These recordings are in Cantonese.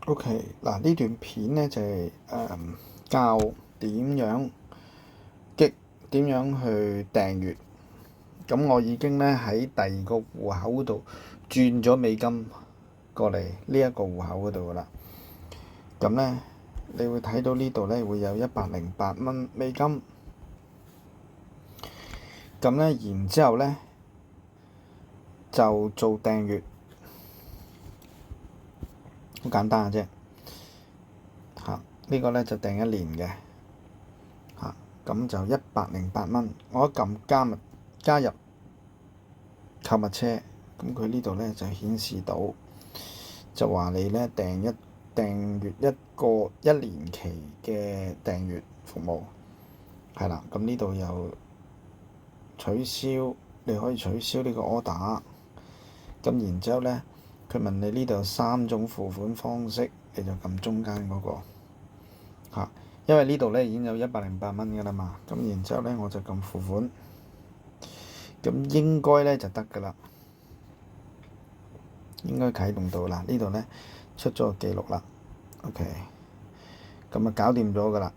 OK， 嗱呢段片咧就係教點樣去訂閱。咁我已經咧喺第二個戶口嗰度轉咗美金過嚟呢一個戶口嗰度噶啦。咁咧你會睇到呢度咧會有108蚊美金。咁咧然之後咧就做訂閱，好簡單嘅啫。呢個咧就訂1年嘅。咁就108蚊。我一撳加入購物車，咁佢呢度咧就顯示到就話你咧訂閱一個1年期嘅訂閱服務，係啦。咁呢度又取消，你可以取消呢個 order。咁然之後咧，佢問你呢度有3種付款方式，你就撳中間嗰個。因為呢度咧已經有108蚊㗎啦嘛，咁然之後咧我就撳付款，咁應該咧就得㗎啦，應該啟動到啦。呢度咧出咗個記錄啦 ，OK， 咁啊搞掂咗㗎啦。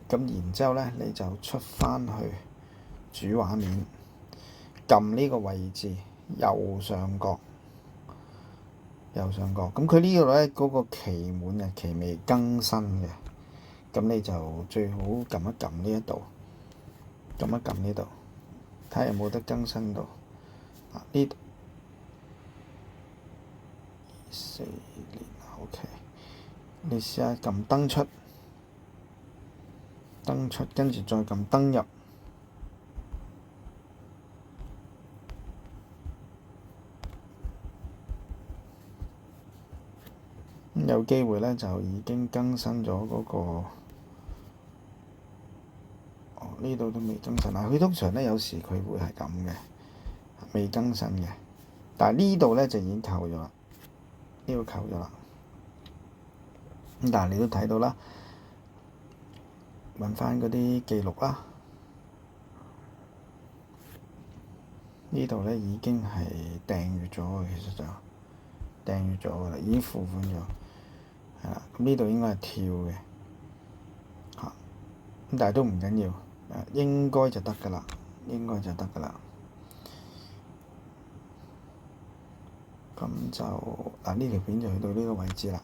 咁然之後咧你就出翻去主畫面，撳呢個位置右上角，咁佢呢度咧嗰個期滿日期未更新嘅。咁你就最好撳一撳呢一度，撳一撳呢度，睇下有冇得更新到。呢度4年 OK， 你試下撳登出，跟住再撳登入，有機會咧就已經更新咗嗰個。呢度都未更新啊！佢通常咧有時佢會係咁嘅，未更新嘅。但係呢度咧就已經扣咗啦，呢度扣咗啦。咁但係你都睇到啦，揾翻嗰啲記錄啦。呢度咧已經係訂閲咗嘅，其實就訂閲咗㗎啦，已經付款咗。係啦，咁呢度應該係跳嘅，咁但係都唔緊要。應該就得㗎啦，應該就得㗎啦。咁就呢條片就去到呢個位置啦。